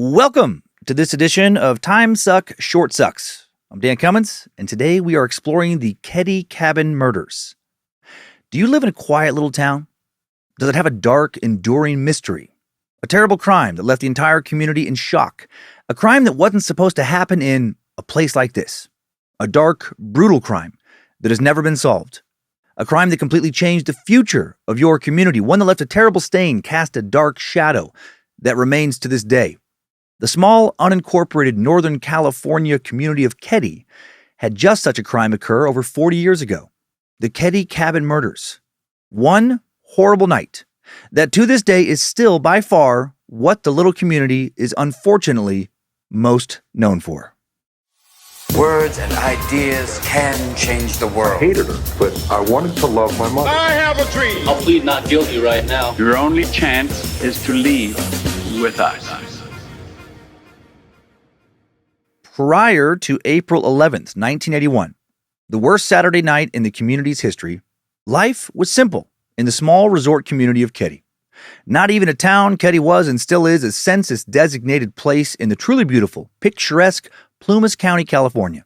Welcome to this edition of Time Suck, Short Sucks. I'm Dan Cummins, and today we are exploring the Keddie cabin murders. Do you live in a quiet little town? Does it have a dark, enduring mystery? A terrible crime that left the entire community in shock. A crime that wasn't supposed to happen in a place like this. A dark, brutal crime that has never been solved. A crime that completely changed the future of your community. One that left a terrible stain, cast a dark shadow that remains to this day. The small, unincorporated Northern California community of Keddie had just such a crime occur over 40 years ago. The Keddie cabin murders. One horrible night that to this day is still by far what the little community is unfortunately most known for. Words and ideas can change the world. I hated her, but I wanted to love my mother. I have a dream. I'll plead not guilty right now. Your only chance is to leave with us. Prior to April 11th, 1981, the worst Saturday night in the community's history, life was simple in the small resort community of Keddie. Not even a town, Keddie was and still is a census-designated place in the truly beautiful, picturesque Plumas County, California.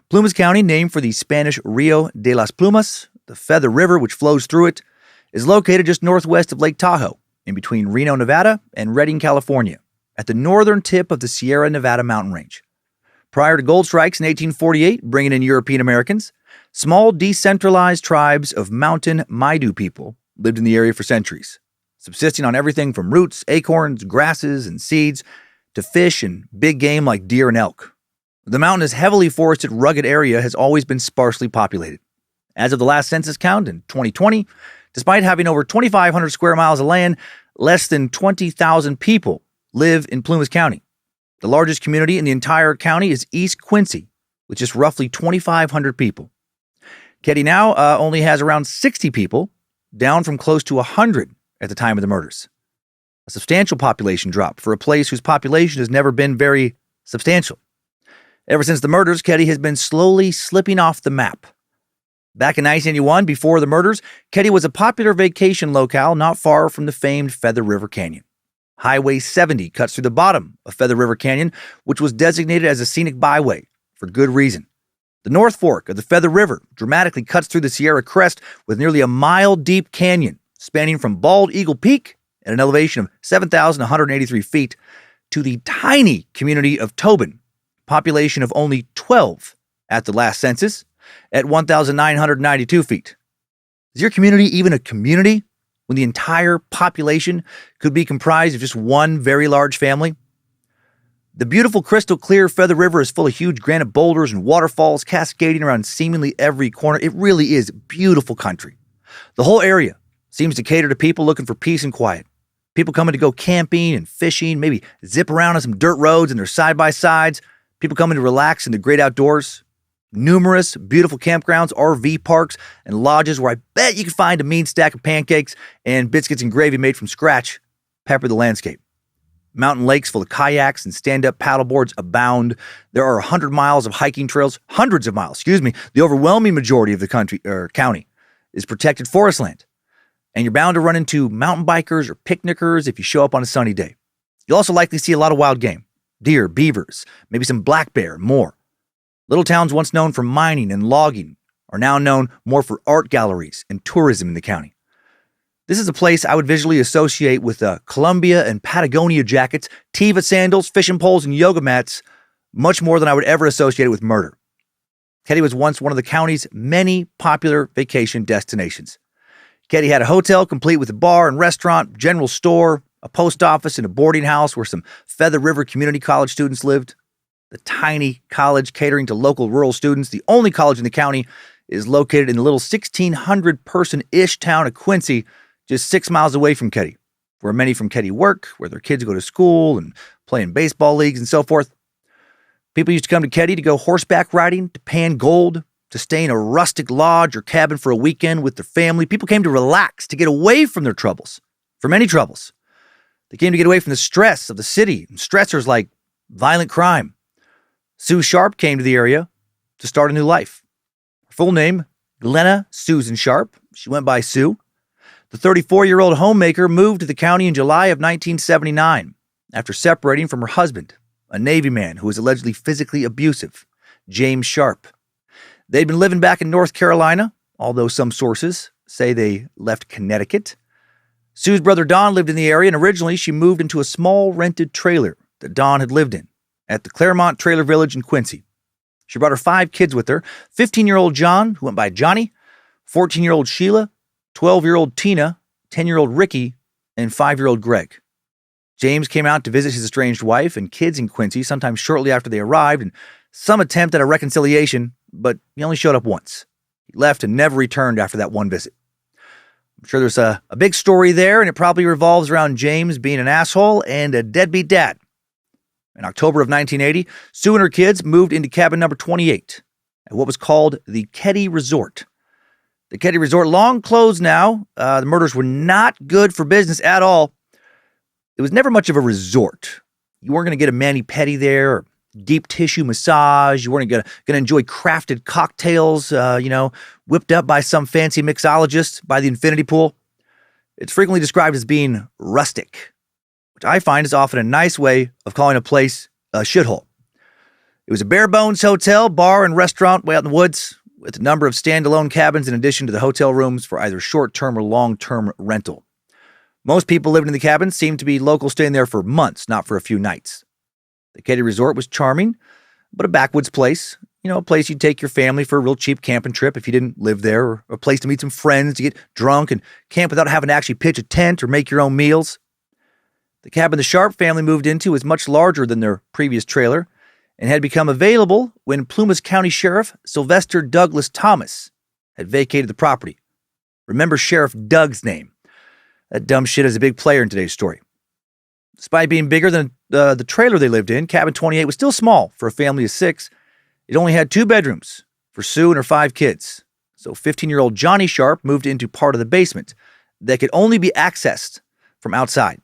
Plumas County, named for the Spanish Rio de las Plumas, the Feather River which flows through it, is located just northwest of Lake Tahoe, in between Reno, Nevada, and Redding, California, at the northern tip of the Sierra Nevada mountain range. Prior to gold strikes in 1848, bringing in European Americans, small decentralized tribes of mountain Maidu people lived in the area for centuries, subsisting on everything from roots, acorns, grasses, and seeds to fish and big game like deer and elk. The mountainous, heavily forested, rugged area has always been sparsely populated. As of the last census count in 2020, despite having over 2,500 square miles of land, less than 20,000 people live in Plumas County. The largest community in the entire county is East Quincy, with just roughly 2,500 people. Keddie now only has around 60 people, down from close to 100 at the time of the murders. A substantial population drop for a place whose population has never been very substantial. Ever since the murders, Keddie has been slowly slipping off the map. Back in 1981, before the murders, Keddie was a popular vacation locale not far from the famed Feather River Canyon. Highway 70 cuts through the bottom of Feather River Canyon, which was designated as a scenic byway for good reason. The North Fork of the Feather River dramatically cuts through the Sierra Crest with nearly a mile-deep canyon spanning from Bald Eagle Peak at an elevation of 7,183 feet to the tiny community of Tobin, population of only 12 at the last census, at 1,992 feet. Is your community even a community when the entire population could be comprised of just one very large family? The beautiful crystal clear Feather River is full of huge granite boulders and waterfalls cascading around seemingly every corner. It really is beautiful country. The whole area seems to cater to people looking for peace and quiet. People coming to go camping and fishing, maybe zip around on some dirt roads and their side-by-sides. People coming to relax in the great outdoors. Numerous beautiful campgrounds, RV parks, and lodges where I bet you can find a mean stack of pancakes and biscuits and gravy made from scratch pepper the landscape. Mountain lakes full of kayaks and stand-up paddleboards abound. There are 100 miles of hiking trails, hundreds of miles, The overwhelming majority of the county is protected forest land. And you're bound to run into mountain bikers or picnickers if you show up on a sunny day. You'll also likely see a lot of wild game, deer, beavers, maybe some black bear, more. Little towns once known for mining and logging are now known more for art galleries and tourism in the county. This is a place I would visually associate with Columbia and Patagonia jackets, Teva sandals, fishing poles, and yoga mats, much more than I would ever associate it with murder. Keddie was once one of the county's many popular vacation destinations. Keddie had a hotel complete with a bar and restaurant, general store, a post office, and a boarding house where some Feather River Community College students lived. The tiny college catering to local rural students, the only college in the county, is located in the little 1,600-person-ish town of Quincy, just 6 miles away from Keddie, where many from Keddie work, where their kids go to school and play in baseball leagues and so forth. People used to come to Keddie to go horseback riding, to pan gold, to stay in a rustic lodge or cabin for a weekend with their family. People came to relax, to get away from their troubles, from any troubles. They came to get away from the stress of the city and stressors like violent crime. Sue Sharp came to the area to start a new life. Her full name, Glenna Susan Sharp. She went by Sue. The 34-year-old homemaker moved to the county in July of 1979 after separating from her husband, a Navy man who was allegedly physically abusive, James Sharp. They'd been living back in North Carolina, although some sources say they left Connecticut. Sue's brother Don lived in the area, and originally she moved into a small rented trailer that Don had lived in at the Claremont Trailer Village in Quincy. She brought her 5 kids with her: 15-year-old John, who went by Johnny, 14-year-old Sheila, 12-year-old Tina, 10-year-old Ricky, and 5-year-old Greg. James came out to visit his estranged wife and kids in Quincy sometime shortly after they arrived, and some attempt at a reconciliation, but he only showed up once. He left and never returned after that one visit. I'm sure there's a big story there, and it probably revolves around James being an asshole and a deadbeat dad. In October of 1980, Sue and her kids moved into cabin number 28 at what was called the Keddie Resort. The Keddie Resort, long closed now. The murders were not good for business at all. It was never much of a resort. You weren't going to get a mani-pedi there or deep tissue massage. You weren't going to enjoy crafted cocktails, whipped up by some fancy mixologist by the infinity pool. It's frequently described as being rustic, which I find is often a nice way of calling a place a shithole. It was a bare-bones hotel, bar, and restaurant way out in the woods, with a number of standalone cabins in addition to the hotel rooms for either short-term or long-term rental. Most people living in the cabins seemed to be locals staying there for months, not for a few nights. The Keddie Resort was charming, but a backwoods place. A place you'd take your family for a real cheap camping trip if you didn't live there, or a place to meet some friends, to get drunk and camp without having to actually pitch a tent or make your own meals. The cabin the Sharp family moved into was much larger than their previous trailer and had become available when Plumas County Sheriff Sylvester Douglas Thomas had vacated the property. Remember Sheriff Doug's name. That dumb shit is a big player in today's story. Despite being bigger than the trailer they lived in, cabin 28 was still small for a family of 6. It only had 2 bedrooms for Sue and her 5 kids. So 15-year-old Johnny Sharp moved into part of the basement that could only be accessed from outside.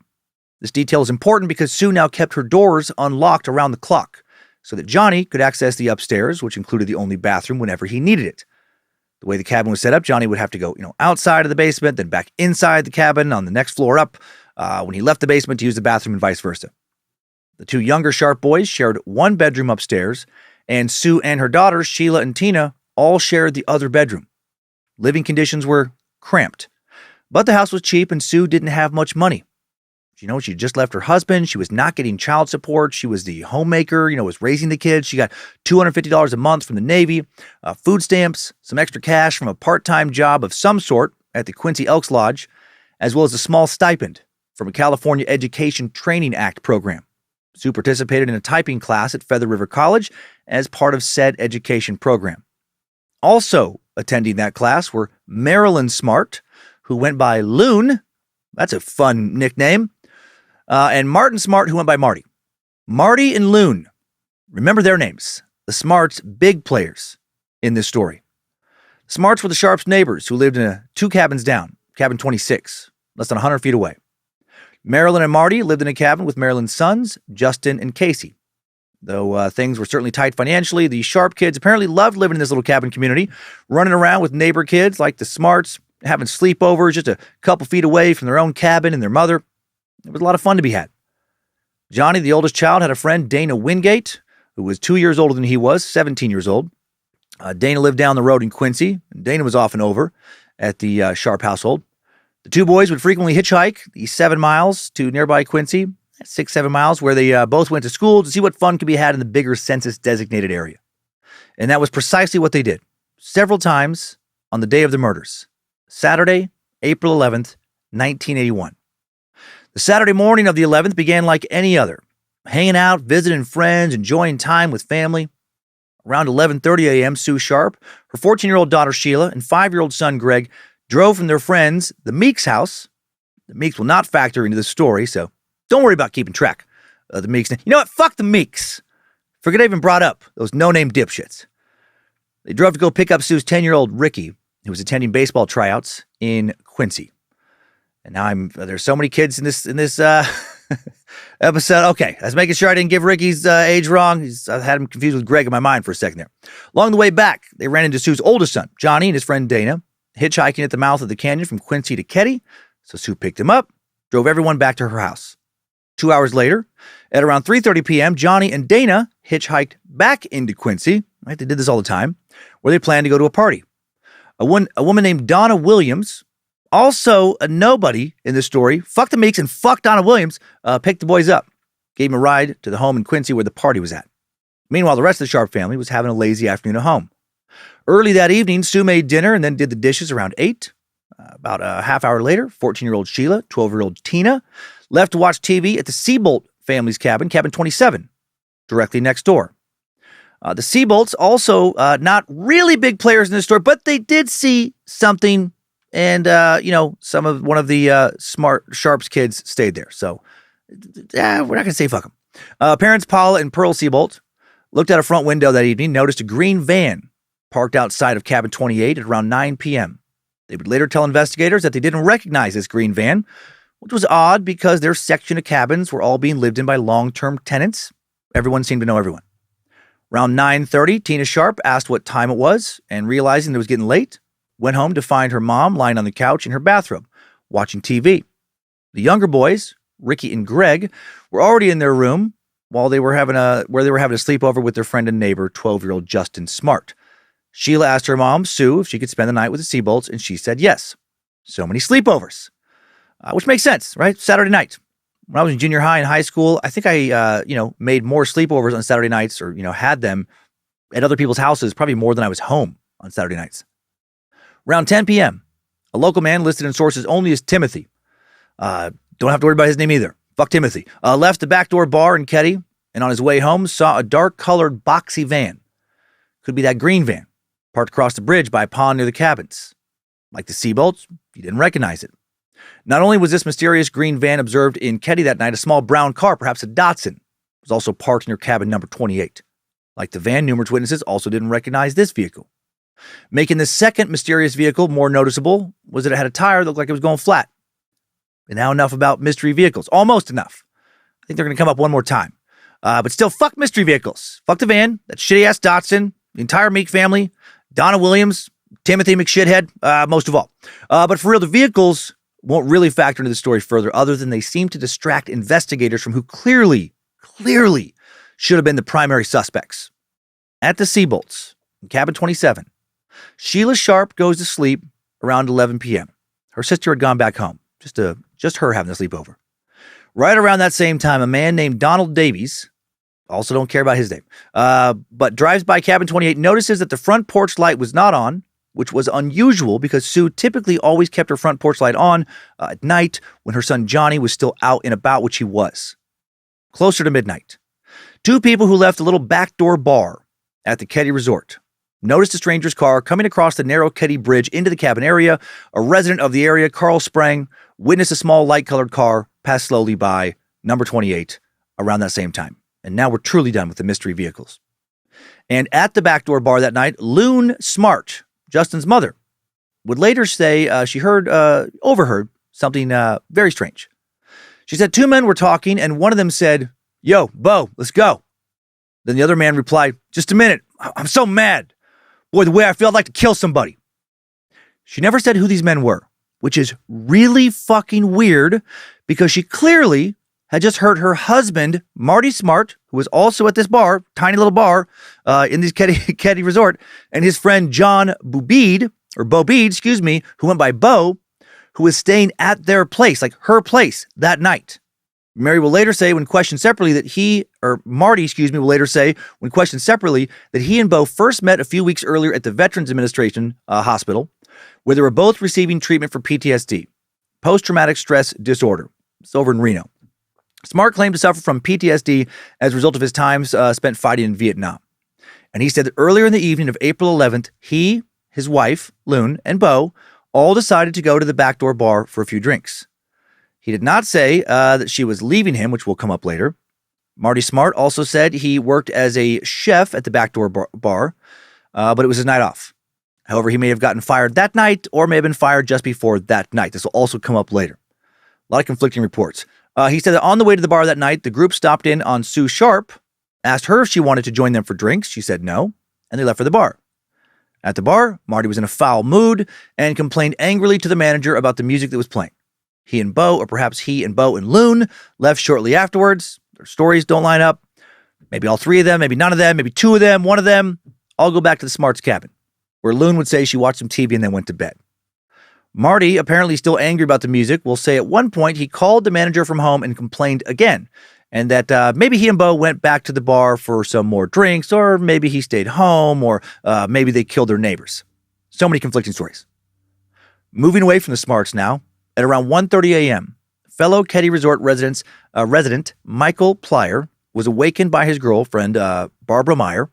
This detail is important because Sue now kept her doors unlocked around the clock so that Johnny could access the upstairs, which included the only bathroom whenever he needed it. The way the cabin was set up, Johnny would have to go, outside of the basement, then back inside the cabin on the next floor up when he left the basement to use the bathroom and vice versa. The 2 younger Sharp boys shared 1 bedroom upstairs, and Sue and her daughters, Sheila and Tina, all shared the other bedroom. Living conditions were cramped, but the house was cheap and Sue didn't have much money. She just left her husband. She was not getting child support. She was the homemaker, was raising the kids. She got $250 a month from the Navy, food stamps, some extra cash from a part-time job of some sort at the Quincy Elks Lodge, as well as a small stipend from a California Education Training Act program. Sue participated in a typing class at Feather River College as part of said education program. Also attending that class were Marilyn Smart, who went by Loon. That's a fun nickname. And Martin Smart, who went by Marty. Marty and Loon. Remember their names. The Smarts, big players in this story. The Smarts were the Sharps' neighbors who lived in 2 cabins down, cabin 26, less than 100 feet away. Marilyn and Marty lived in a cabin with Marilyn's sons, Justin and Casey. Though things were certainly tight financially, the Sharp kids apparently loved living in this little cabin community, running around with neighbor kids like the Smarts, having sleepovers just a couple feet away from their own cabin and their mother. It was a lot of fun to be had. Johnny, the oldest child, had a friend, Dana Wingate, who was 2 years older than he was, 17 years old. Dana lived down the road in Quincy, and Dana was often over at the Sharp household. The 2 boys would frequently hitchhike the 7 miles to nearby Quincy, 6-7 miles, where they both went to school to see what fun could be had in the bigger census-designated area. And that was precisely what they did, several times on the day of the murders, Saturday, April 11th, 1981. The Saturday morning of the 11th began like any other, hanging out, visiting friends, enjoying time with family. Around 11:30 a.m., Sue Sharp, her 14-year-old daughter Sheila, and 5-year-old son Greg drove from their friends, the Meeks house. The Meeks will not factor into the story, so don't worry about keeping track of the Meeks. You know what? Fuck the Meeks. Forget I even brought up those no-name dipshits. They drove to go pick up Sue's 10-year-old Ricky, who was attending baseball tryouts in Quincy. And now there's so many kids in this episode. Okay, I was making sure I didn't give Ricky's age wrong. I had him confused with Greg in my mind for a second there. Along the way back, they ran into Sue's oldest son, Johnny, and his friend Dana, hitchhiking at the mouth of the canyon from Quincy to Keddie. So Sue picked him up, drove everyone back to her house. 2 hours later, at around 3:30 p.m., Johnny and Dana hitchhiked back into Quincy. Right? They did this all the time, where they planned to go to a party. A woman named Donna Williams, also a nobody in this story, fuck the Meeks and fuck Donna Williams, picked the boys up, gave them a ride to the home in Quincy where the party was at. Meanwhile, the rest of the Sharp family was having a lazy afternoon at home. Early that evening, Sue made dinner and then did the dishes around 8. About a half hour later, 14-year-old Sheila, 12-year-old Tina, left to watch TV at the Seabolt family's cabin, cabin 27, directly next door. The Seabolts also not really big players in this story, but they did see something, and one of the smart Sharps kids stayed there. So we're not gonna say fuck them. Parents Paula and Pearl Seabolt looked out a front window that evening, noticed a green van parked outside of cabin 28 at around 9 p.m. They would later tell investigators that they didn't recognize this green van, which was odd because their section of cabins were all being lived in by long-term tenants. Everyone seemed to know everyone. Around 9:30, Tina Sharp asked what time it was, and realizing it was getting late, went home to find her mom lying on the couch in her bathrobe, watching TV. The younger boys, Ricky and Greg, were already in their room while they were having a sleepover with their friend and neighbor, 12-year-old Justin Smart. Sheila asked her mom, Sue, if she could spend the night with the Seabolts, and she said yes. So many sleepovers, which makes sense, right? Saturday night. When I was in junior high and high school, I think I, made more sleepovers on Saturday nights or, had them at other people's houses, probably more than I was home on Saturday nights. Around 10 p.m., a local man listed in sources only as Timothy. Don't have to worry about his name either. Fuck Timothy. Left the backdoor bar in Keddie, and on his way home saw a dark-colored boxy van. Could be that green van, parked across the bridge by a pond near the cabins. Like the Seabolts, he didn't recognize it. Not only was this mysterious green van observed in Keddie that night, a small brown car, perhaps a Datsun, was also parked near cabin number 28. Like the van, numerous witnesses also didn't recognize this vehicle. Making the second mysterious vehicle more noticeable was that it had a tire that looked like it was going flat. And now enough about mystery vehicles. Almost enough. I think they're going to come up one more time. But still, fuck mystery vehicles. Fuck the van, that shitty-ass Datsun, the entire Meek family, Donna Williams, Timothy McShithead, most of all. But for real, the vehicles won't really factor into the story further, other than they seem to distract investigators from who clearly should have been the primary suspects. At the Seabolts, in cabin 27, Sheila Sharp goes to sleep around 11 p.m. Her sister had gone back home, just her having a sleepover. Right around that same time, a man named Donald Davies, also don't care about his name, but drives by cabin 28, notices that the front porch light was not on, which was unusual because Sue typically always kept her front porch light on at night when her son Johnny was still out and about, which he was. Closer to midnight, two people who left a little backdoor bar at the Keddie Resort noticed a stranger's car coming across the narrow Keddie Bridge into the cabin area. A resident of the area, Carl Sprang, witnessed a small light-colored car pass slowly by number 28 around that same time. And now we're truly done with the mystery vehicles. And at the backdoor bar that night, Loon Smart, Justin's mother, would later say she overheard something very strange. She said two men were talking, and one of them said, "Yo, Bo, let's go." Then the other man replied, "Just a minute. I'm so mad. Boy, the way I feel, I'd like to kill somebody." She never said who these men were, which is really fucking weird because she clearly had just heard her husband, Marty Smart, who was also at this bar, tiny little bar in this Keddie Resort, and his friend John Bobede, who went by Bo, who was staying at their place, like her place, that night. Marty will later say when questioned separately that he and Bo first met a few weeks earlier at the Veterans Administration Hospital, where they were both receiving treatment for PTSD, post-traumatic stress disorder. It's over in Reno. Smart claimed to suffer from PTSD as a result of his time spent fighting in Vietnam. And he said that earlier in the evening of April 11th, he, his wife, Loon, and Bo all decided to go to the backdoor bar for a few drinks. He did not say that she was leaving him, which will come up later. Marty Smart also said he worked as a chef at the backdoor bar, but it was his night off. However, he may have gotten fired that night or may have been fired just before that night. This will also come up later. A lot of conflicting reports. He said that on the way to the bar that night, the group stopped in on Sue Sharp, asked her if she wanted to join them for drinks. She said no, and they left for the bar. At the bar, Marty was in a foul mood and complained angrily to the manager about the music that was playing. he and Bo, or perhaps he and Bo and Loon left shortly afterwards. Their stories don't line up. Maybe all three of them, maybe none of them, maybe two of them, one of them, all go back to the Smarts' cabin, where Loon would say she watched some TV and then went to bed. Marty, apparently still angry about the music, will say at one point he called the manager from home and complained again, and that maybe he and Bo went back to the bar for some more drinks, or maybe he stayed home, or maybe they killed their neighbors. So many conflicting stories. Moving away from the Smarts now, at around 1:30 a.m., fellow Keddie Resort resident Michael Plyer was awakened by his girlfriend, Barbara Meyer,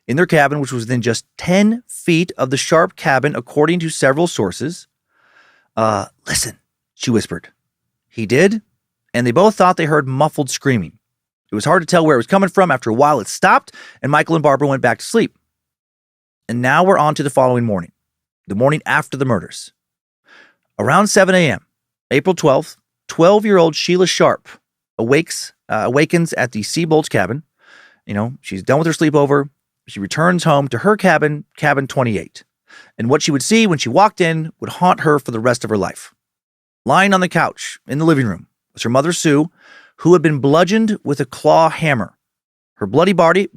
in their cabin, which was within just 10 feet of the Sharp cabin, according to several sources. Listen, she whispered. He did, and they both thought they heard muffled screaming. It was hard to tell where it was coming from. After a while, it stopped, and Michael and Barbara went back to sleep. And now we're on to the following morning, the morning after the murders. Around 7 a.m., April 12th, 12-year-old Sheila Sharp awakens at the Seabolt's cabin. She's done with her sleepover. She returns home to her cabin, cabin 28. And what she would see when she walked in would haunt her for the rest of her life. Lying on the couch in the living room was her mother, Sue, who had been bludgeoned with a claw hammer. Her bloody body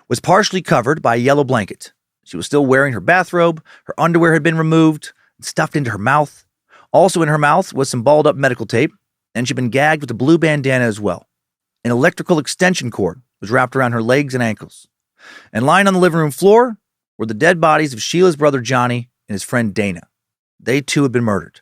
was partially covered by a yellow blanket. She was still wearing her bathrobe. Her underwear had been removed and stuffed into her mouth. Also in her mouth was some balled up medical tape, and she'd been gagged with a blue bandana as well. An electrical extension cord was wrapped around her legs and ankles. And lying on the living room floor were the dead bodies of Sheila's brother Johnny and his friend Dana. They too had been murdered.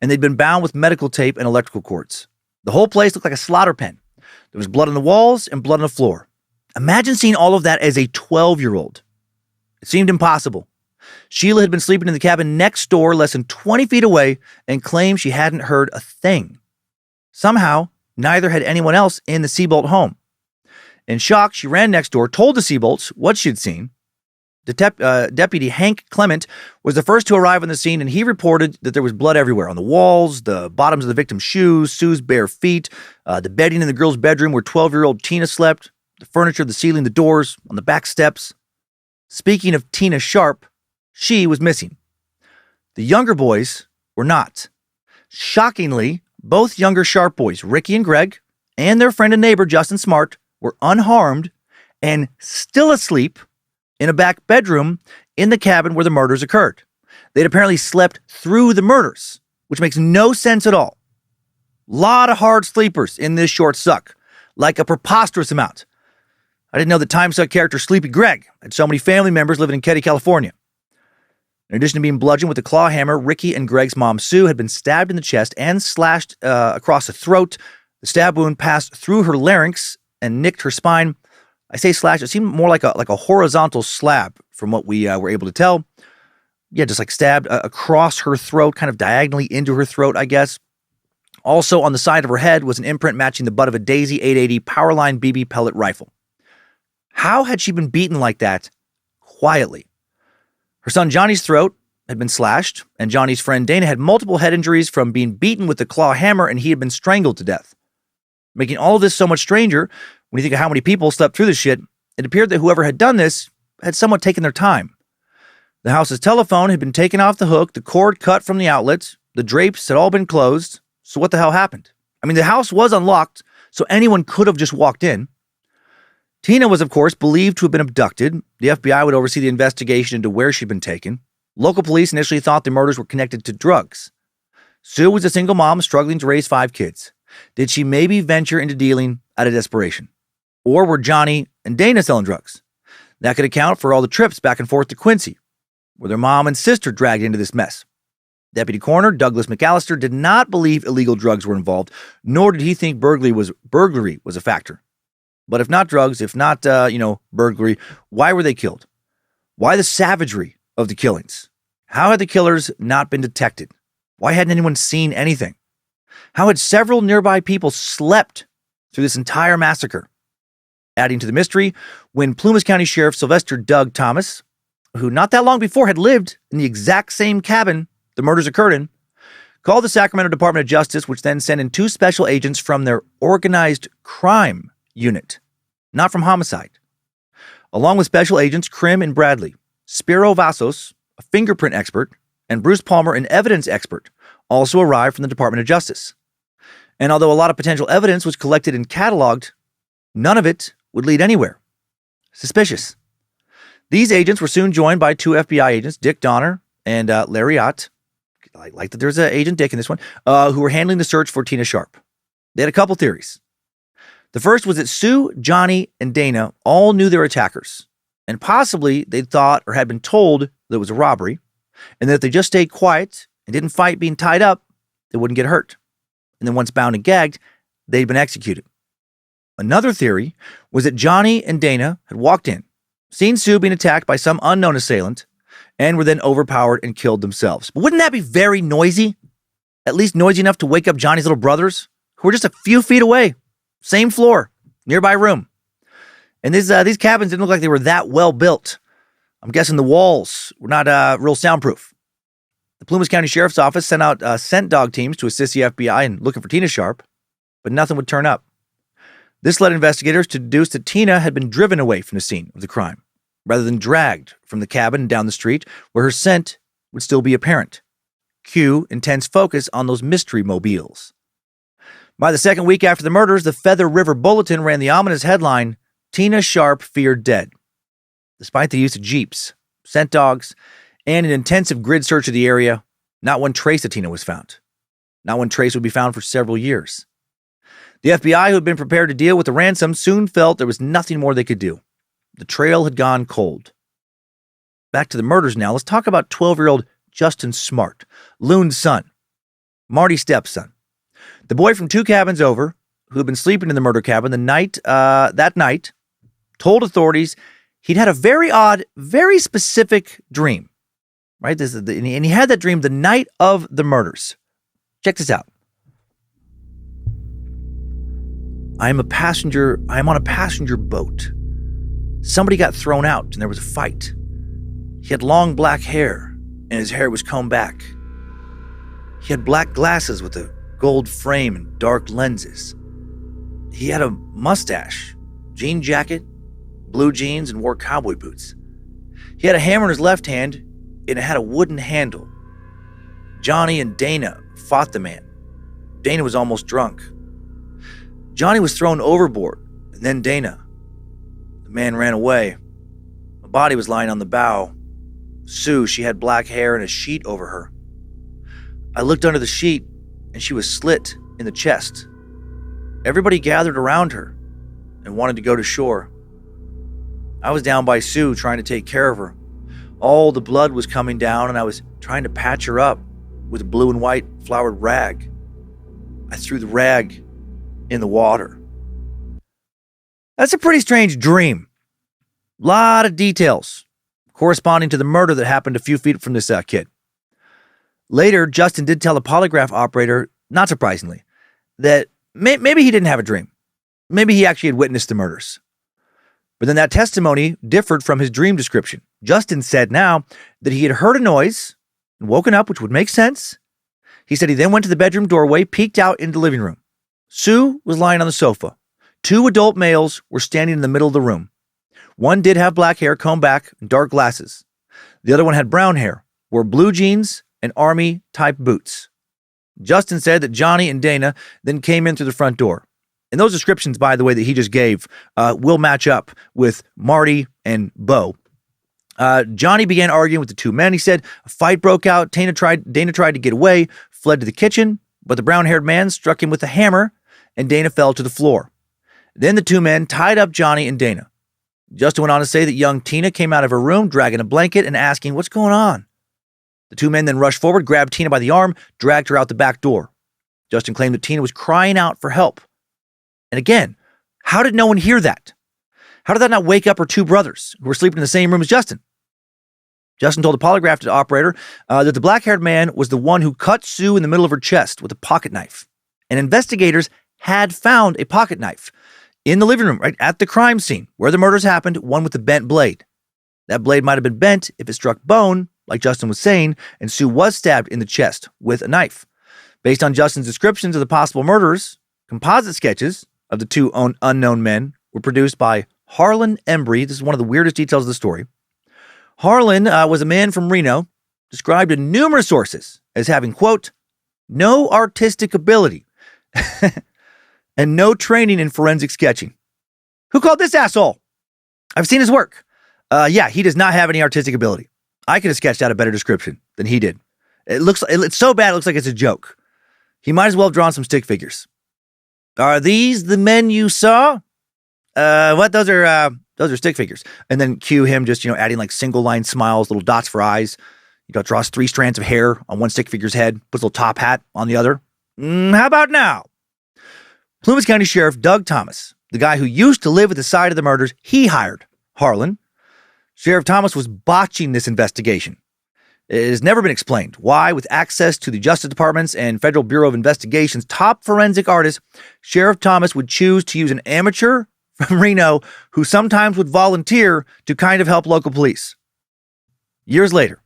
And they'd been bound with medical tape and electrical cords. The whole place looked like a slaughter pen. There was blood on the walls and blood on the floor. Imagine seeing all of that as a 12-year-old. It seemed impossible. Sheila had been sleeping in the cabin next door, less than 20 feet away, and claimed she hadn't heard a thing. Somehow, neither had anyone else in the Seabolt home. In shock, she ran next door, told the Seabolts what she'd seen. Deputy Hank Clement was the first to arrive on the scene, and he reported that there was blood everywhere, on the walls, the bottoms of the victim's shoes, Sue's bare feet, the bedding in the girl's bedroom where 12-year-old Tina slept, the furniture, the ceiling, the doors, on the back steps. Speaking of Tina Sharp, she was missing. The younger boys were not. Shockingly, both younger Sharp boys, Ricky and Greg, and their friend and neighbor, Justin Smart, were unharmed and still asleep in a back bedroom in the cabin where the murders occurred. They'd apparently slept through the murders, which makes no sense at all. Lot of hard sleepers in this short suck, like a preposterous amount. I didn't know the time suck character Sleepy Greg had so many family members living in Keddie, California. In addition to being bludgeoned with a claw hammer, Ricky and Greg's mom, Sue, had been stabbed in the chest and slashed across the throat. The stab wound passed through her larynx and nicked her spine. I say slash, it seemed more like a horizontal slab from what we were able to tell. Yeah, just like stabbed across her throat, kind of diagonally into her throat, I guess. Also on the side of her head was an imprint matching the butt of a Daisy 880 Powerline BB pellet rifle. How had she been beaten like that quietly? Her son Johnny's throat had been slashed, and Johnny's friend Dana had multiple head injuries from being beaten with the claw hammer, and he had been strangled to death. Making all of this so much stranger, when you think of how many people slept through this shit, it appeared that whoever had done this had somewhat taken their time. The house's telephone had been taken off the hook, the cord cut from the outlet, the drapes had all been closed. So what the hell happened? I mean, the house was unlocked, so anyone could have just walked in. Tina was, of course, believed to have been abducted. The FBI would oversee the investigation into where she'd been taken. Local police initially thought the murders were connected to drugs. Sue was a single mom struggling to raise 5 kids. Did she maybe venture into dealing out of desperation? Or were Johnny and Dana selling drugs? That could account for all the trips back and forth to Quincy. Were their mom and sister dragged into this mess? Deputy Coroner Douglas McAllister did not believe illegal drugs were involved, nor did he think burglary was a factor. But if not drugs, if not, burglary, why were they killed? Why the savagery of the killings? How had the killers not been detected? Why hadn't anyone seen anything? How had several nearby people slept through this entire massacre? Adding to the mystery, when Plumas County Sheriff Sylvester Doug Thomas, who not that long before had lived in the exact same cabin the murders occurred in, called the Sacramento Department of Justice, which then sent in 2 special agents from their organized crime unit, not from homicide. Along with special agents Krim and Bradley, Spiro Vassos, a fingerprint expert, and Bruce Palmer, an evidence expert, also arrived from the Department of Justice. And although a lot of potential evidence was collected and cataloged, none of it would lead anywhere. Suspicious. These agents were soon joined by 2 FBI agents, Dick Donner and Larry Ott. I like that there's an Agent Dick in this one, who were handling the search for Tina Sharp. They had a couple theories. The first was that Sue, Johnny, and Dana all knew their attackers, and possibly they thought or had been told that it was a robbery, and that if they just stayed quiet and didn't fight being tied up, they wouldn't get hurt. And then once bound and gagged, they'd been executed. Another theory was that Johnny and Dana had walked in, seen Sue being attacked by some unknown assailant, and were then overpowered and killed themselves. But wouldn't that be very noisy? At least noisy enough to wake up Johnny's little brothers, who were just a few feet away. Same floor, nearby room. And these cabins didn't look like they were that well built. I'm guessing the walls were not real soundproof. The Plumas County Sheriff's Office sent out scent dog teams to assist the FBI in looking for Tina Sharp, but nothing would turn up. This led investigators to deduce that Tina had been driven away from the scene of the crime, rather than dragged from the cabin and down the street where her scent would still be apparent. Cue intense focus on those mystery mobiles. By the second week after the murders, the Feather River Bulletin ran the ominous headline, "Tina Sharp Feared Dead." Despite the use of jeeps, scent dogs, and an intensive grid search of the area, not one trace of Tina was found. Not one trace would be found for several years. The FBI, who had been prepared to deal with the ransom, soon felt there was nothing more they could do. The trail had gone cold. Back to the murders now. Let's talk about 12-year-old Justin Smart, Loon's son, Marty's stepson. The boy from 2 cabins over, who had been sleeping in the murder cabin that night, told authorities he'd had a very odd, very specific dream. Right? And he had that dream the night of the murders. Check this out. I am on a passenger boat. Somebody got thrown out and there was a fight. He had long black hair and his hair was combed back. He had black glasses with a gold frame and dark lenses. He had a mustache, jean jacket, blue jeans, and wore cowboy boots. He had a hammer in his left hand and it had a wooden handle. Johnny and Dana fought the man. Dana was almost drunk. Johnny was thrown overboard, and then Dana. The man ran away. A body was lying on the bow. Sue, she had black hair and a sheet over her. I looked under the sheet, and she was slit in the chest. Everybody gathered around her and wanted to go to shore. I was down by Sue trying to take care of her. All the blood was coming down, and I was trying to patch her up with a blue and white flowered rag. I threw the rag in the water. That's a pretty strange dream. A lot of details corresponding to the murder that happened a few feet from this kid. Later, Justin did tell a polygraph operator, not surprisingly, that maybe he didn't have a dream. Maybe he actually had witnessed the murders. But then that testimony differed from his dream description. Justin said now that he had heard a noise and woken up, which would make sense. He said he then went to the bedroom doorway, peeked out into the living room. Sue was lying on the sofa. 2 adult males were standing in the middle of the room. One did have black hair, combed back, and dark glasses. The other one had brown hair, wore blue jeans and army-type boots. Justin said that Johnny and Dana then came in through the front door. And those descriptions, by the way, that he just gave will match up with Marty and Bo. Johnny began arguing with the 2 men. He said a fight broke out. Dana tried to get away, fled to the kitchen, but the brown-haired man struck him with a hammer, and Dana fell to the floor. Then the 2 men tied up Johnny and Dana. Justin went on to say that young Tina came out of her room, dragging a blanket and asking, "What's going on?" The 2 men then rushed forward, grabbed Tina by the arm, dragged her out the back door. Justin claimed that Tina was crying out for help. And again, how did no one hear that? How did that not wake up her 2 brothers who were sleeping in the same room as Justin? Justin told the polygraph operator that the black-haired man was the one who cut Sue in the middle of her chest with a pocket knife. And investigators had found a pocket knife in the living room, right at the crime scene where the murders happened, one with a bent blade. That blade might have been bent if it struck bone, like Justin was saying, and Sue was stabbed in the chest with a knife. Based on Justin's descriptions of the possible murderers, composite sketches of the 2 unknown men were produced by Harlan Embry. This is one of the weirdest details of the story. Harlan was a man from Reno, described in numerous sources as having, quote, no artistic ability, and no training in forensic sketching. Who called this asshole? I've seen his work. Yeah, he does not have any artistic ability. I could have sketched out a better description than he did. It's so bad it looks like it's a joke. He might as well have drawn some stick figures. Are these the men you saw? What? Those are stick figures. And then cue him just, adding like single line smiles, little dots for eyes. Draws 3 strands of hair on one stick figure's head, puts a little top hat on the other. How about now? Plumas County Sheriff Doug Thomas, the guy who used to live at the site of the murders he hired, Harlan. Sheriff Thomas was botching this investigation. It has never been explained why, with access to the Justice Department's and Federal Bureau of Investigation's top forensic artists, Sheriff Thomas would choose to use an amateur from Reno who sometimes would volunteer to kind of help local police. Years later,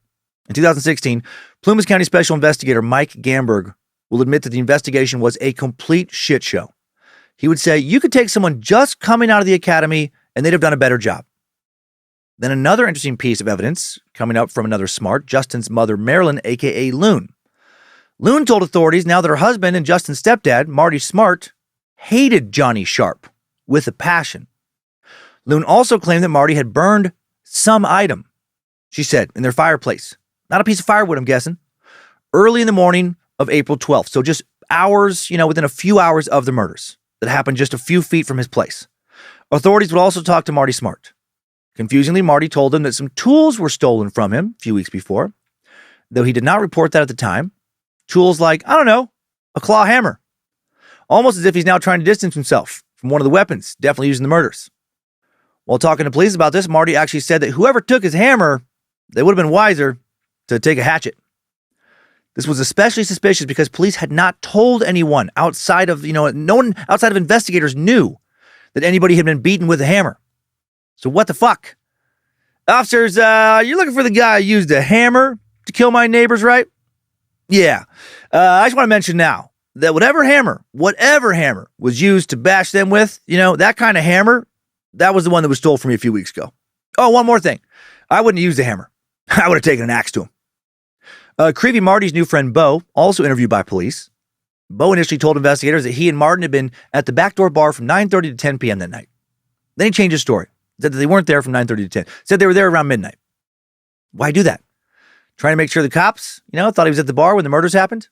in 2016, Plumas County Special Investigator Mike Gamberg will admit that the investigation was a complete shit show. He would say you could take someone just coming out of the academy and they'd have done a better job. Then another interesting piece of evidence coming up from another smart, Justin's mother, Marilyn, a.k.a. Loon. Loon told authorities now that her husband and Justin's stepdad, Marty Smart, hated Johnny Sharp with a passion. Loon also claimed that Marty had burned some item, she said, in their fireplace. Not a piece of firewood, I'm guessing. Early in the morning of April 12th. So just hours, within a few hours of the murders that happened just a few feet from his place. Authorities would also talk to Marty Smart. Confusingly, Marty told them that some tools were stolen from him a few weeks before, though he did not report that at the time. Tools like, a claw hammer. Almost as if he's now trying to distance himself from one of the weapons definitely used in the murders. While talking to police about this, Marty actually said that whoever took his hammer, they would have been wiser to take a hatchet. This was especially suspicious because police had not told anyone outside of, no one outside of investigators knew that anybody had been beaten with a hammer. So what the fuck? Officers, you're looking for the guy who used a hammer to kill my neighbors, right? Yeah. I just want to mention now that whatever hammer was used to bash them with, that kind of hammer, that was the one that was stole from me a few weeks ago. Oh, one more thing. I wouldn't use the hammer. I would have taken an axe to him. Creepy Marty's new friend, Bo, also interviewed by police. Bo initially told investigators that he and Martin had been at the backdoor bar from 9:30 to 10 p.m. that night. Then he changed his story. Said that they weren't there from 9:30 to 10. Said they were there around midnight. Why do that? Trying to make sure the cops, thought he was at the bar when the murders happened?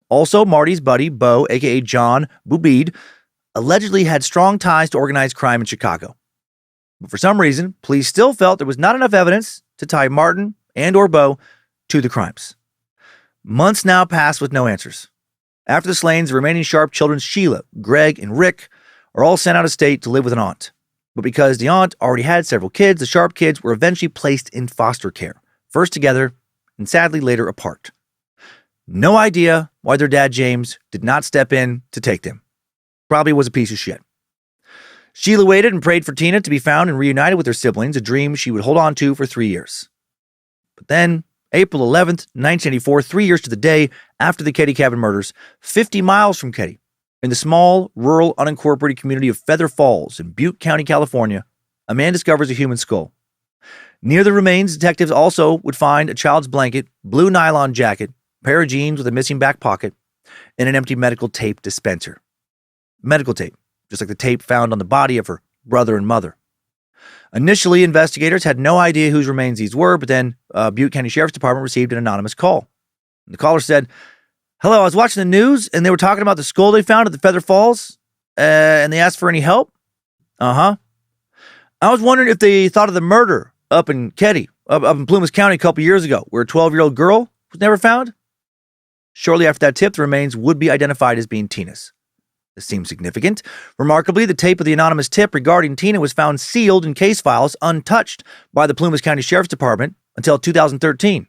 Also, Marty's buddy, Bo, a.k.a. John Bubede, allegedly had strong ties to organized crime in Chicago. But for some reason, police still felt there was not enough evidence to tie Martin and or Bo to the crimes. Months now passed with no answers. After the slayings, the remaining Sharp children, Sheila, Greg, and Rick, are all sent out of state to live with an aunt. But because the aunt already had several kids, the Sharp kids were eventually placed in foster care, first together and sadly later apart. No idea why their dad, James, did not step in to take them. Probably was a piece of shit. Sheila waited and prayed for Tina to be found and reunited with her siblings, a dream she would hold on to for 3 years. But then, April 11th, 1984, 3 years to the day after the Keddie cabin murders, 50 miles from Keddie, in the small, rural, unincorporated community of Feather Falls in Butte County, California, a man discovers a human skull. Near the remains, detectives also would find a child's blanket, blue nylon jacket, a pair of jeans with a missing back pocket, and an empty medical tape dispenser. Medical tape, just like the tape found on the body of her brother and mother. Initially, investigators had no idea whose remains these were, but then Butte County Sheriff's Department received an anonymous call. The caller said, "Hello, I was watching the news, and they were talking about the skull they found at the Feather Falls, and they asked for any help." I was wondering if they thought of the murder up in Keddie, up in Plumas County a couple years ago, where a 12-year-old girl was never found. Shortly after that tip, the remains would be identified as being Tina's. This seems significant. Remarkably, the tape of the anonymous tip regarding Tina was found sealed in case files, untouched by the Plumas County Sheriff's Department until 2013.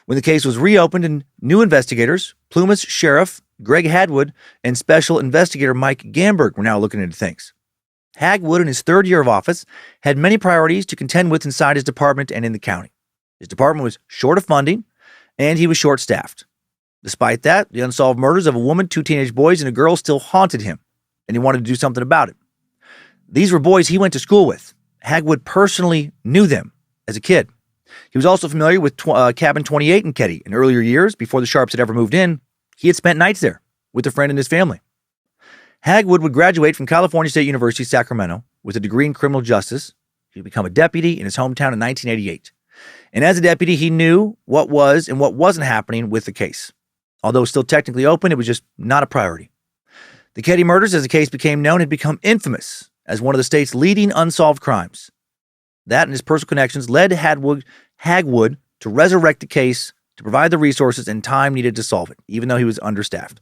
When the case was reopened and new investigators, Plumas Sheriff Greg Hadwood and Special Investigator Mike Gamberg were now looking into things. Hagwood, in his third year of office, had many priorities to contend with inside his department and in the county. His department was short of funding, and he was short-staffed. Despite that, the unsolved murders of a woman, 2 teenage boys, and a girl still haunted him, and he wanted to do something about it. These were boys he went to school with. Hagwood personally knew them as a kid. He was also familiar with Cabin 28 in Keddie in earlier years, before the Sharps had ever moved in, He had spent nights there with a friend and his family. Hagwood would graduate from California State University, Sacramento, with a degree in criminal justice. He would become a deputy in his hometown in 1988. And as a deputy, he knew what was and what wasn't happening with the case. Although still technically open, it was just not a priority. The Keddie murders, as the case became known, had become infamous as one of the state's leading unsolved crimes. That and his personal connections led Hagwood to resurrect the case to provide the resources and time needed to solve it, even though he was understaffed.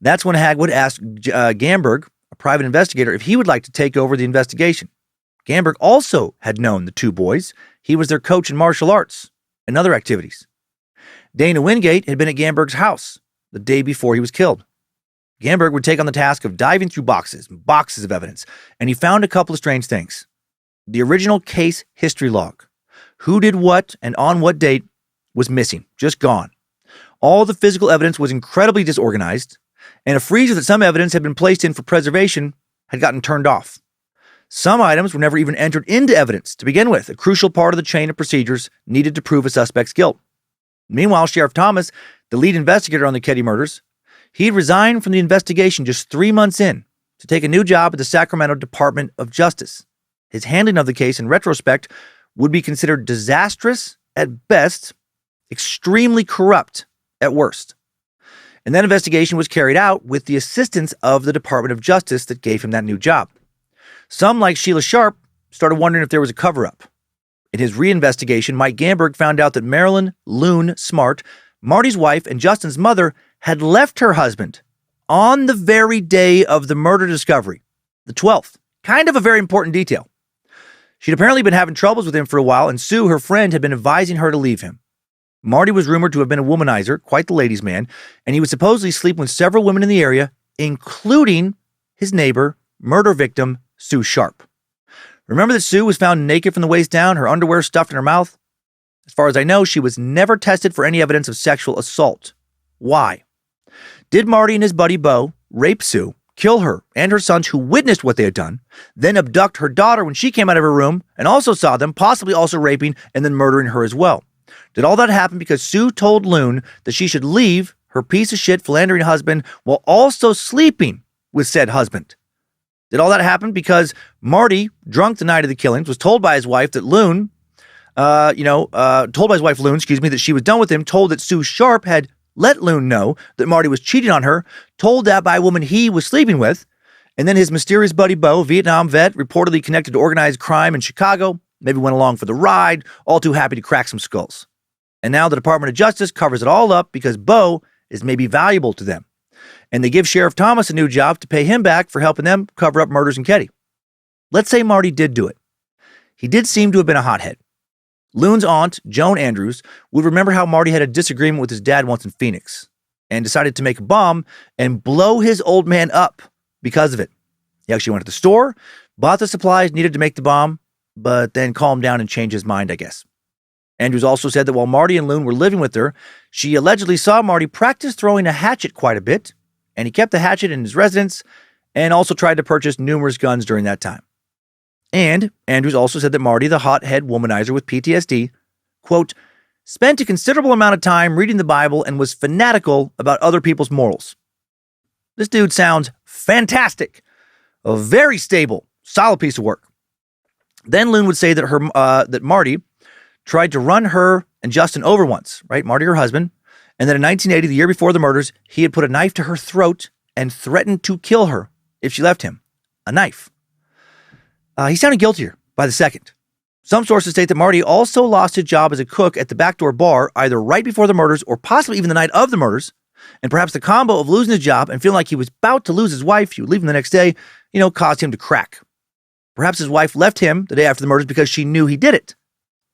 That's when Hagwood asked Gamberg, a private investigator, if he would like to take over the investigation. Gamberg also had known the two boys. He was their coach in martial arts and other activities. Dana Wingate had been at Gamberg's house the day before he was killed. Gamberg would take on the task of diving through boxes and boxes of evidence, and he found a couple of strange things. The original case history log, who did what and on what date, was missing, just gone. All the physical evidence was incredibly disorganized, and a freezer that some evidence had been placed in for preservation had gotten turned off. Some items were never even entered into evidence to begin with, a crucial part of the chain of procedures needed to prove a suspect's guilt. Meanwhile, Sheriff Thomas, the lead investigator on the Keddie murders, he resigned from the investigation just 3 months in to take a new job at the Sacramento Department of Justice. His handling of the case, in retrospect, would be considered disastrous at best, extremely corrupt at worst. And that investigation was carried out with the assistance of the Department of Justice that gave him that new job. Some, like Sheila Sharp, started wondering if there was a cover-up. In his reinvestigation, Mike Gamberg found out that Marilyn Loon Smart, Marty's wife and Justin's mother, had left her husband on the very day of the murder discovery, the 12th. Kind of a very important detail. She'd apparently been having troubles with him for a while, and Sue, her friend, had been advising her to leave him. Marty was rumored to have been a womanizer, quite the ladies' man, and he would supposedly sleep with several women in the area, including his neighbor, murder victim, Sue Sharp. Remember that Sue was found naked from the waist down, her underwear stuffed in her mouth? As far as I know, she was never tested for any evidence of sexual assault. Why? Did Marty and his buddy Bo rape Sue, kill her and her sons who witnessed what they had done, then abduct her daughter when she came out of her room and also saw them, possibly also raping and then murdering her as well? Did all that happen because Sue told Loon that she should leave her piece of shit philandering husband while also sleeping with said husband? Did all that happen because Marty, drunk the night of the killings, was told by his wife that Loon, that she was done with him, told that Sue Sharp had let Loon know that Marty was cheating on her, told that by a woman he was sleeping with, and then his mysterious buddy Bo, Vietnam vet, reportedly connected to organized crime in Chicago, maybe went along for the ride, all too happy to crack some skulls. And now the Department of Justice covers it all up because Bo is maybe valuable to them. And they give Sheriff Thomas a new job to pay him back for helping them cover up murders in Keddie. Let's say Marty did do it. He did seem to have been a hothead. Loon's aunt, Joan Andrews, would remember how Marty had a disagreement with his dad once in Phoenix and decided to make a bomb and blow his old man up because of it. He actually went to the store, bought the supplies needed to make the bomb, but then calmed down and changed his mind, I guess. Andrews also said that while Marty and Loon were living with her, she allegedly saw Marty practice throwing a hatchet quite a bit, and he kept the hatchet in his residence and also tried to purchase numerous guns during that time. And Andrews also said that Marty, the hothead womanizer with PTSD, quote, spent a considerable amount of time reading the Bible and was fanatical about other people's morals. This dude sounds fantastic. A very stable, solid piece of work. Then Loon would say that that Marty tried to run her and Justin over once, right? Marty, her husband. And then in 1980, the year before the murders, he had put a knife to her throat and threatened to kill her if she left him. A knife. He sounded guiltier by the second. Some sources state that Marty also lost his job as a cook at the backdoor bar, either right before the murders or possibly even the night of the murders. And perhaps the combo of losing his job and feeling like he was about to lose his wife, she would leave him the next day, caused him to crack. Perhaps his wife left him the day after the murders because she knew he did it.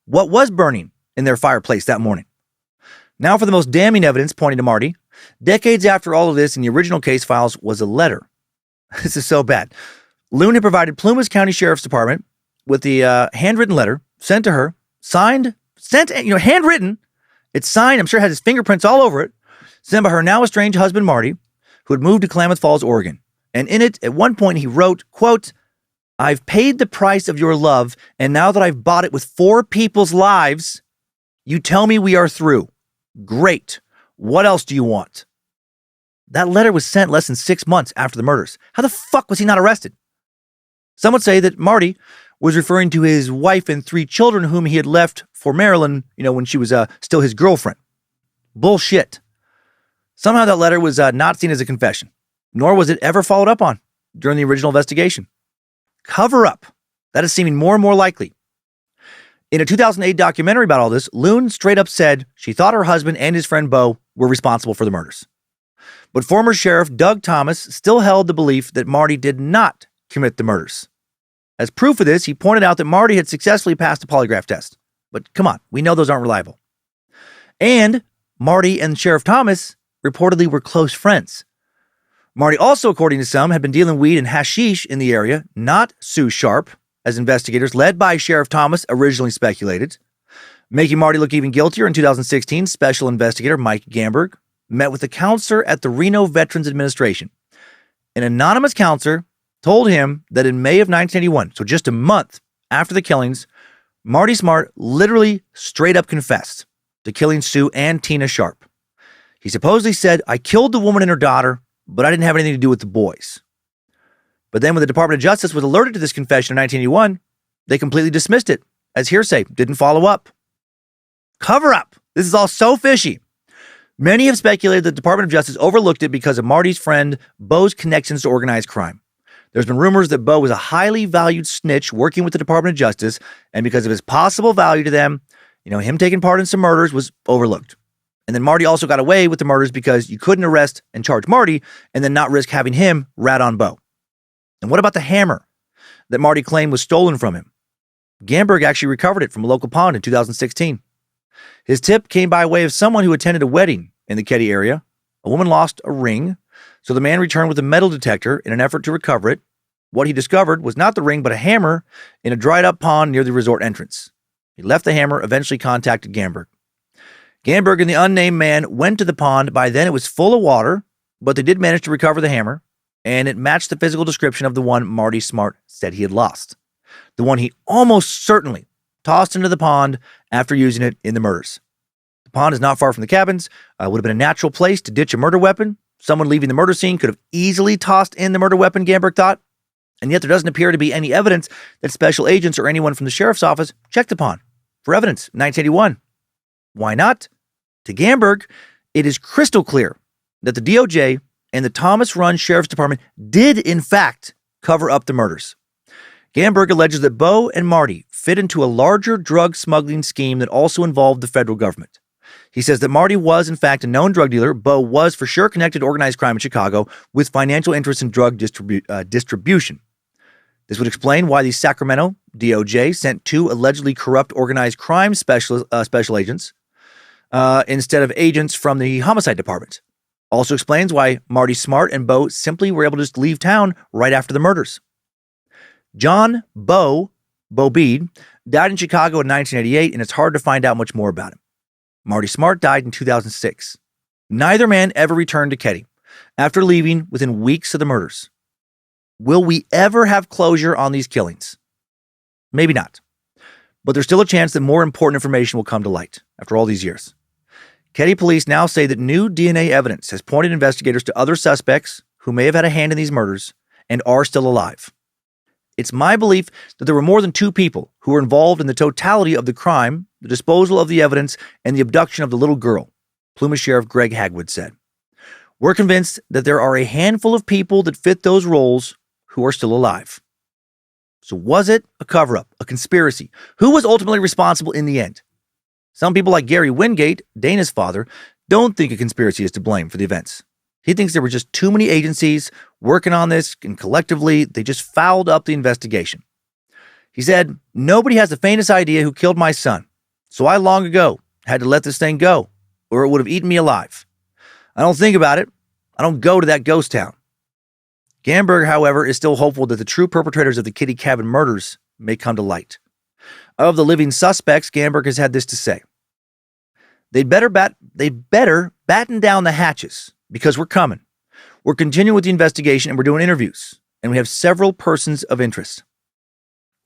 What was burning in their fireplace that morning? Now for the most damning evidence pointing to Marty. Decades after all of this in the original case files was a letter. This is so bad. Loon had provided Plumas County Sheriff's Department with the handwritten letter sent to her, handwritten. It's signed, I'm sure it had his fingerprints all over it, sent by her now estranged husband, Marty, who had moved to Klamath Falls, Oregon. And in it, at one point, he wrote, quote, I've paid the price of your love, and now that I've bought it with 4 people's lives, you tell me we are through. Great. What else do you want? That letter was sent less than 6 months after the murders. How the fuck was he not arrested? Some would say that Marty was referring to his wife and 3 children whom he had left for Marilyn, when she was still his girlfriend. Bullshit. Somehow that letter was not seen as a confession, nor was it ever followed up on during the original investigation. Cover up. That is seeming more and more likely. In a 2008 documentary about all this, Loon straight up said she thought her husband and his friend Bo were responsible for the murders. But former Sheriff Doug Thomas still held the belief that Marty did not commit the murders. As proof of this, he pointed out that Marty had successfully passed a polygraph test. But come on, we know those aren't reliable. And Marty and Sheriff Thomas reportedly were close friends. Marty also, according to some, had been dealing weed and hashish in the area, not Sue Sharp, as investigators led by Sheriff Thomas originally speculated. Making Marty look even guiltier, in 2016, Special Investigator Mike Gamberg met with a counselor at the Reno Veterans Administration. An anonymous counselor told him that in May of 1981, so just a month after the killings, Marty Smart literally straight up confessed to killing Sue and Tina Sharp. He supposedly said, "I killed the woman and her daughter, but I didn't have anything to do with the boys." But then when the Department of Justice was alerted to this confession in 1981, they completely dismissed it as hearsay, didn't follow up. Cover up. This is all so fishy. Many have speculated that the Department of Justice overlooked it because of Marty's friend Bo's connections to organized crime. There's been rumors that Bo was a highly valued snitch working with the Department of Justice, and because of his possible value to them, him taking part in some murders was overlooked. And then Marty also got away with the murders because you couldn't arrest and charge Marty and then not risk having him rat on Bo. And what about the hammer that Marty claimed was stolen from him? Gamberg actually recovered it from a local pond in 2016. His tip came by way of someone who attended a wedding in the Keddie area. A woman lost a ring, so the man returned with a metal detector in an effort to recover it. What he discovered was not the ring, but a hammer in a dried-up pond near the resort entrance. He left the hammer, eventually contacted Gamberg. Gamberg and the unnamed man went to the pond. By then, it was full of water, but they did manage to recover the hammer, and it matched the physical description of the one Marty Smart said he had lost. The one he almost certainly tossed into the pond after using it in the murders. The pond is not far from the cabins. Would have been a natural place to ditch a murder weapon. Someone leaving the murder scene could have easily tossed in the murder weapon, Gamberg thought. And yet there doesn't appear to be any evidence that special agents or anyone from the sheriff's office checked the pond for evidence in 1981. Why not? To Gamberg, it is crystal clear that the DOJ and the Thomas Run Sheriff's Department did, in fact, cover up the murders. Gamberg alleges that Bo and Marty fit into a larger drug smuggling scheme that also involved the federal government. He says that Marty was, in fact, a known drug dealer. Bo was for sure connected to organized crime in Chicago with financial interests in drug distribution. This would explain why the Sacramento DOJ sent 2 allegedly corrupt organized crime special agents instead of agents from the homicide department. Also explains why Marty Smart and Bo simply were able to just leave town right after the murders. John Bo Bede, died in Chicago in 1988, and it's hard to find out much more about him. Marty Smart died in 2006. Neither man ever returned to Keddie after leaving within weeks of the murders. Will we ever have closure on these killings? Maybe not. But there's still a chance that more important information will come to light after all these years. Keddie police now say that new DNA evidence has pointed investigators to other suspects who may have had a hand in these murders and are still alive. It's my belief that there were more than 2 people who were involved in the totality of the crime, the disposal of the evidence, and the abduction of the little girl, Plumas Sheriff Greg Hagwood said. We're convinced that there are a handful of people that fit those roles who are still alive. So was it a cover-up, a conspiracy? Who was ultimately responsible in the end? Some people like Gary Wingate, Dana's father, don't think a conspiracy is to blame for the events. He thinks there were just too many agencies working on this, and collectively, they just fouled up the investigation. He said, "Nobody has the faintest idea who killed my son, so I long ago had to let this thing go, or it would have eaten me alive. I don't think about it. I don't go to that ghost town." Gamberg, however, is still hopeful that the true perpetrators of the Keddie cabin murders may come to light. Of the living suspects, Gamberg has had this to say. They'd better batten down the hatches, because we're coming. We're continuing with the investigation, and we're doing interviews, and we have several persons of interest.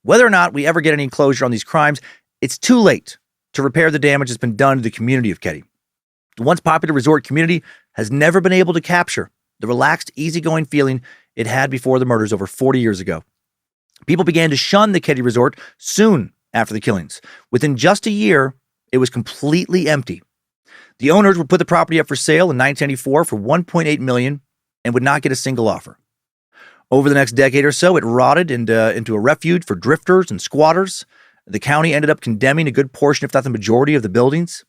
Whether or not we ever get any closure on these crimes, it's too late to repair the damage that's been done to the community of Keddie. The once popular resort community has never been able to capture the relaxed, easygoing feeling it had before the murders over 40 years ago. People began to shun the Keddie Resort soon after the killings. Within just a year, it was completely empty. The owners would put the property up for sale in 1994 for $1.8 million and would not get a single offer. Over the next decade or so, it rotted into a refuge for drifters and squatters. The county ended up condemning a good portion, if not the majority, of the buildings.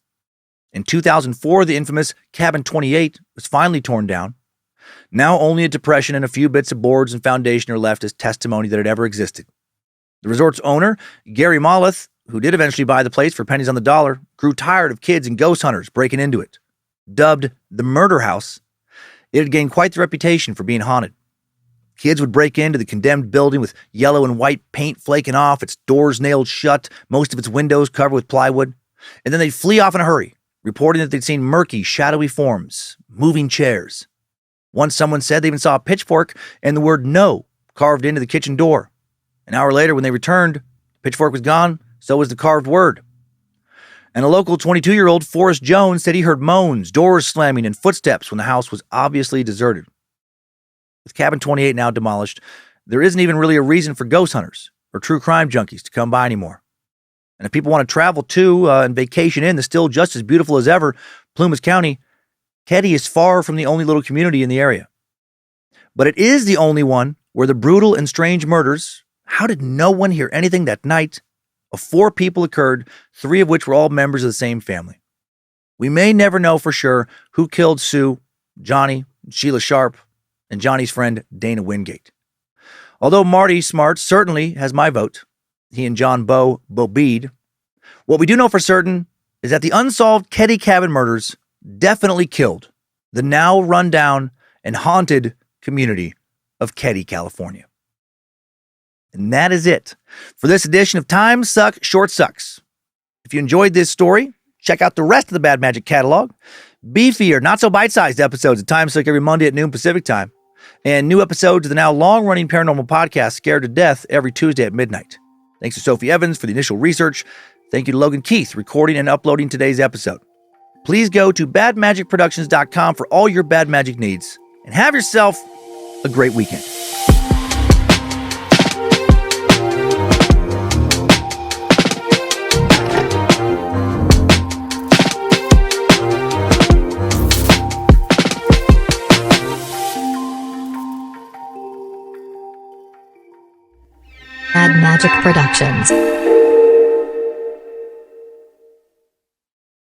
In 2004, the infamous Cabin 28 was finally torn down. Now only a depression and a few bits of boards and foundation are left as testimony that it ever existed. The resort's owner, Gary Molleth, who did eventually buy the place for pennies on the dollar, grew tired of kids and ghost hunters breaking into it. Dubbed the Murder House, it had gained quite the reputation for being haunted. Kids would break into the condemned building with yellow and white paint flaking off, its doors nailed shut, most of its windows covered with plywood, and then they'd flee off in a hurry, reporting that they'd seen murky, shadowy forms, moving chairs. Once someone said they even saw a pitchfork and the word "no" carved into the kitchen door. An hour later, when they returned, the pitchfork was gone, so was the carved word. And a local 22-year-old, Forrest Jones, said he heard moans, doors slamming, and footsteps when the house was obviously deserted. With Cabin 28 now demolished, there isn't even really a reason for ghost hunters or true crime junkies to come by anymore. And if people want to travel to and vacation in the still just as beautiful as ever Plumas County, Keddie is far from the only little community in the area. But it is the only one where the brutal and strange murders, how did no one hear anything that night, of 4 people occurred, 3 of which were all members of the same family. We may never know for sure who killed Sue, Johnny, Sheila Sharp, and Johnny's friend Dana Wingate. Although Marty Smart certainly has my vote, he and John Bede, what we do know for certain is that the unsolved Keddie Cabin murders definitely killed the now run-down and haunted community of Keddie, California. And that is it for this edition of Time Suck Short Sucks. If you enjoyed this story, check out the rest of the Bad Magic catalog. Beefier, not so bite-sized episodes of Time Suck every Monday at noon Pacific time, and new episodes of the now long-running paranormal podcast Scared to Death every Tuesday at midnight. Thanks to Sophie Evans for the initial research. Thank you to Logan Keith recording and uploading today's episode. Please go to badmagicproductions.com for all your Bad Magic needs, and have yourself a great weekend. Bad Magic Productions.